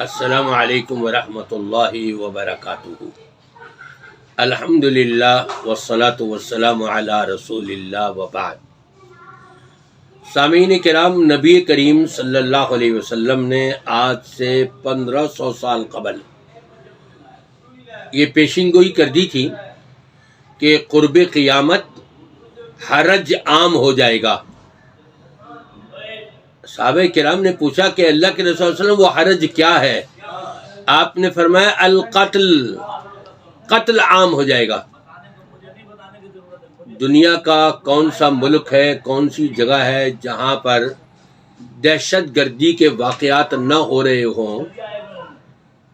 السلام علیکم ورحمۃ اللہ وبرکاتہ۔ الحمدللہ والصلاة والسلام علی رسول اللہ وبعد۔ سامعین کرام، نبی کریم صلی اللہ علیہ وسلم نے آج سے 1500 سال قبل یہ پیشین گوئی کر دی تھی کہ قرب قیامت حرج عام ہو جائے گا۔ صحابہ کرام نے پوچھا کہ اللہ کے رسول صلی اللہ علیہ وسلم وہ حرج کیا ہے؟ آپ نے فرمایا القتل، قتل عام ہو جائے گا۔ دنیا کا کون سا ملک ہے، کون سی جگہ ہے جہاں پر دہشت گردی کے واقعات نہ ہو رہے ہوں؟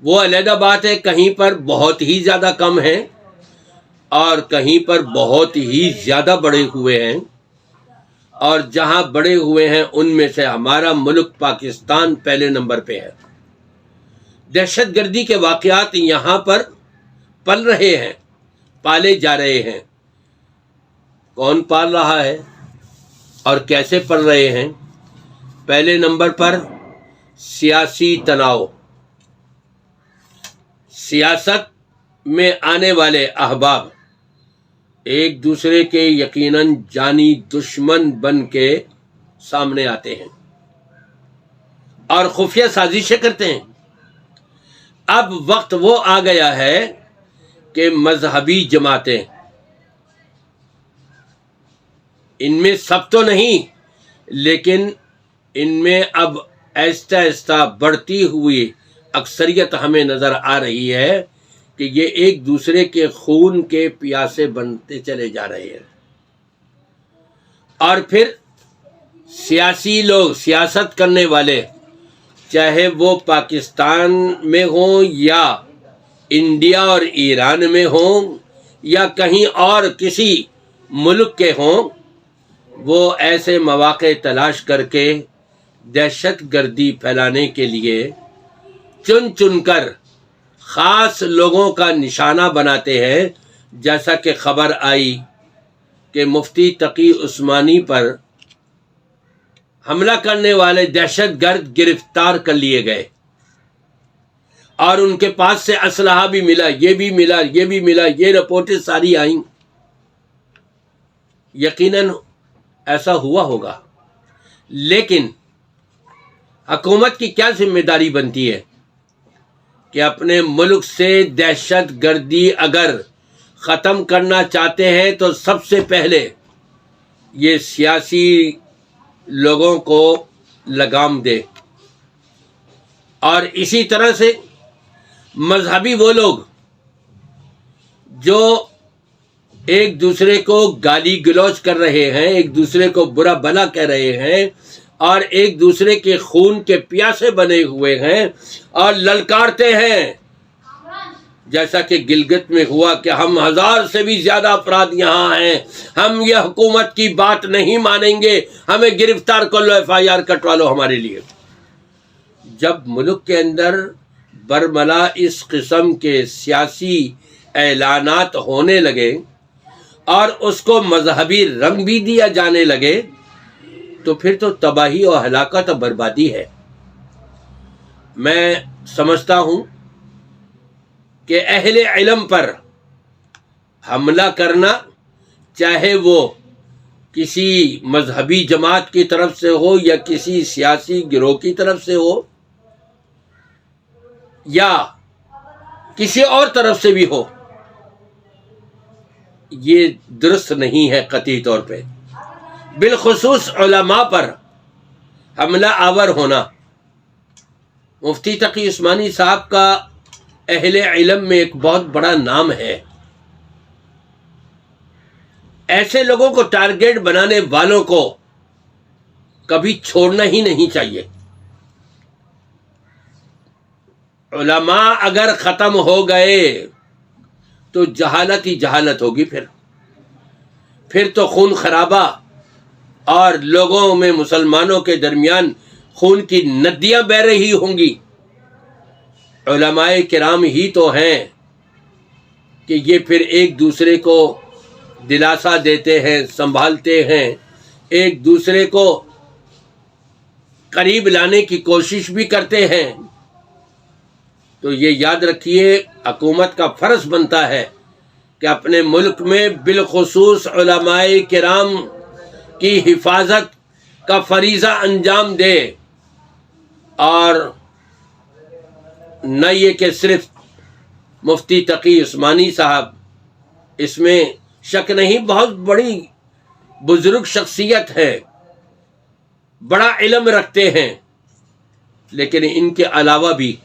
وہ علیحدہ بات ہے، کہیں پر بہت ہی زیادہ کم ہیں اور کہیں پر بہت ہی زیادہ بڑے ہوئے ہیں، اور جہاں بڑے ہوئے ہیں ان میں سے ہمارا ملک پاکستان پہلے نمبر پہ ہے۔ دہشت گردی کے واقعات یہاں پر پل رہے ہیں، پالے جا رہے ہیں۔ کون پال رہا ہے اور کیسے پل رہے ہیں؟ پہلے نمبر پر سیاسی تناؤ، سیاست میں آنے والے احباب ایک دوسرے کے یقیناً جانی دشمن بن کے سامنے آتے ہیں اور خفیہ سازشیں کرتے ہیں۔ اب وقت وہ آ گیا ہے کہ مذہبی جماعتیں، ان میں سب تو نہیں لیکن ان میں اب آہستہ آہستہ بڑھتی ہوئی اکثریت ہمیں نظر آ رہی ہے کہ یہ ایک دوسرے کے خون کے پیاسے بنتے چلے جا رہے ہیں۔ اور پھر سیاسی لوگ، سیاست کرنے والے، چاہے وہ پاکستان میں ہوں یا انڈیا اور ایران میں ہوں یا کہیں اور کسی ملک کے ہوں، وہ ایسے مواقع تلاش کر کے دہشت گردی پھیلانے کے لیے چن چن کر خاص لوگوں کا نشانہ بناتے ہیں۔ جیسا کہ خبر آئی کہ مفتی تقی عثمانی پر حملہ کرنے والے دہشت گرد گرفتار کر لیے گئے اور ان کے پاس سے اسلحہ بھی ملا، یہ بھی ملا، یہ بھی ملا، یہ رپورٹیں ساری آئیں۔ یقیناً ایسا ہوا ہوگا، لیکن حکومت کی کیا ذمہ داری بنتی ہے کہ اپنے ملک سے دہشت گردی اگر ختم کرنا چاہتے ہیں تو سب سے پہلے یہ سیاسی لوگوں کو لگام دے، اور اسی طرح سے مذہبی وہ لوگ جو ایک دوسرے کو گالی گلوچ کر رہے ہیں، ایک دوسرے کو برا بھلا کہہ رہے ہیں اور ایک دوسرے کے خون کے پیاسے بنے ہوئے ہیں اور للکارتے ہیں، جیسا کہ گلگت میں ہوا کہ ہم 1000 سے بھی زیادہ افراد یہاں ہیں، ہم یہ حکومت کی بات نہیں مانیں گے، ہمیں گرفتار کر لو، FIR کٹوا لو ہمارے لیے۔ جب ملک کے اندر برملا اس قسم کے سیاسی اعلانات ہونے لگے اور اس کو مذہبی رنگ بھی دیا جانے لگے تو پھر تو تباہی اور ہلاکت اور بربادی ہے۔ میں سمجھتا ہوں کہ اہل علم پر حملہ کرنا، چاہے وہ کسی مذہبی جماعت کی طرف سے ہو یا کسی سیاسی گروہ کی طرف سے ہو یا کسی اور طرف سے بھی ہو، یہ درست نہیں ہے قطعی طور پہ۔ بالخصوص علماء پر حملہ آور ہونا۔ مفتی تقی عثمانی صاحب کا اہل علم میں ایک بہت بڑا نام ہے۔ ایسے لوگوں کو ٹارگیٹ بنانے والوں کو کبھی چھوڑنا ہی نہیں چاہیے۔ علماء اگر ختم ہو گئے تو جہالت ہی جہالت ہوگی، پھر تو خون خرابہ اور لوگوں میں، مسلمانوں کے درمیان خون کی ندیاں بہہ رہی ہوں گی۔ علماء کرام ہی تو ہیں کہ یہ پھر ایک دوسرے کو دلاسا دیتے ہیں، سنبھالتے ہیں، ایک دوسرے کو قریب لانے کی کوشش بھی کرتے ہیں، تو یہ یاد رکھیے، حکومت کا فرض بنتا ہے کہ اپنے ملک میں بالخصوص علماء کرام کی حفاظت کا فریضہ انجام دے، اور نہ یہ کہ صرف مفتی تقی عثمانی صاحب، اس میں شک نہیں، بہت بڑی بزرگ شخصیت ہے، بڑا علم رکھتے ہیں، لیکن ان کے علاوہ بھی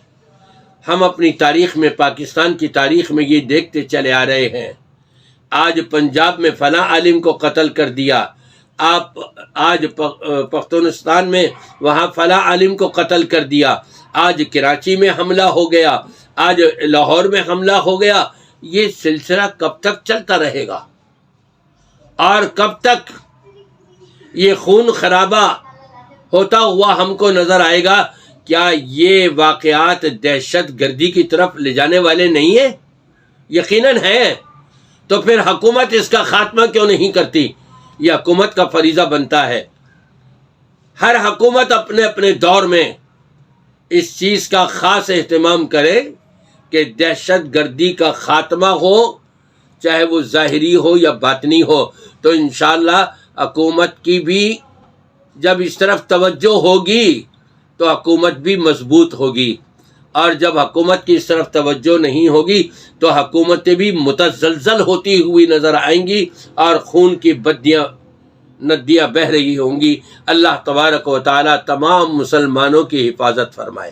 ہم اپنی تاریخ میں، پاکستان کی تاریخ میں یہ دیکھتے چلے آ رہے ہیں، آج پنجاب میں فلاں عالم کو قتل کر دیا، آج پختونستان میں وہاں فلاں عالم کو قتل کر دیا، آج کراچی میں حملہ ہو گیا، آج لاہور میں حملہ ہو گیا۔ یہ سلسلہ کب تک چلتا رہے گا، اور کب تک یہ خون خرابہ ہوتا ہوا ہم کو نظر آئے گا؟ کیا یہ واقعات دہشت گردی کی طرف لے جانے والے نہیں ہیں؟ یقیناً ہیں۔ تو پھر حکومت اس کا خاتمہ کیوں نہیں کرتی؟ یہ حکومت کا فریضہ بنتا ہے۔ ہر حکومت اپنے اپنے دور میں اس چیز کا خاص اہتمام کرے کہ دہشت گردی کا خاتمہ ہو، چاہے وہ ظاہری ہو یا باطنی ہو۔ تو انشاءاللہ حکومت کی بھی جب اس طرف توجہ ہوگی تو حکومت بھی مضبوط ہوگی، اور جب حکومت کی اس طرف توجہ نہیں ہوگی تو حکومتیں بھی متزلزل ہوتی ہوئی نظر آئیں گی، اور خون کی ندیاں بہہ رہی ہوں گی۔ اللہ تبارک و تعالی تمام مسلمانوں کی حفاظت فرمائے۔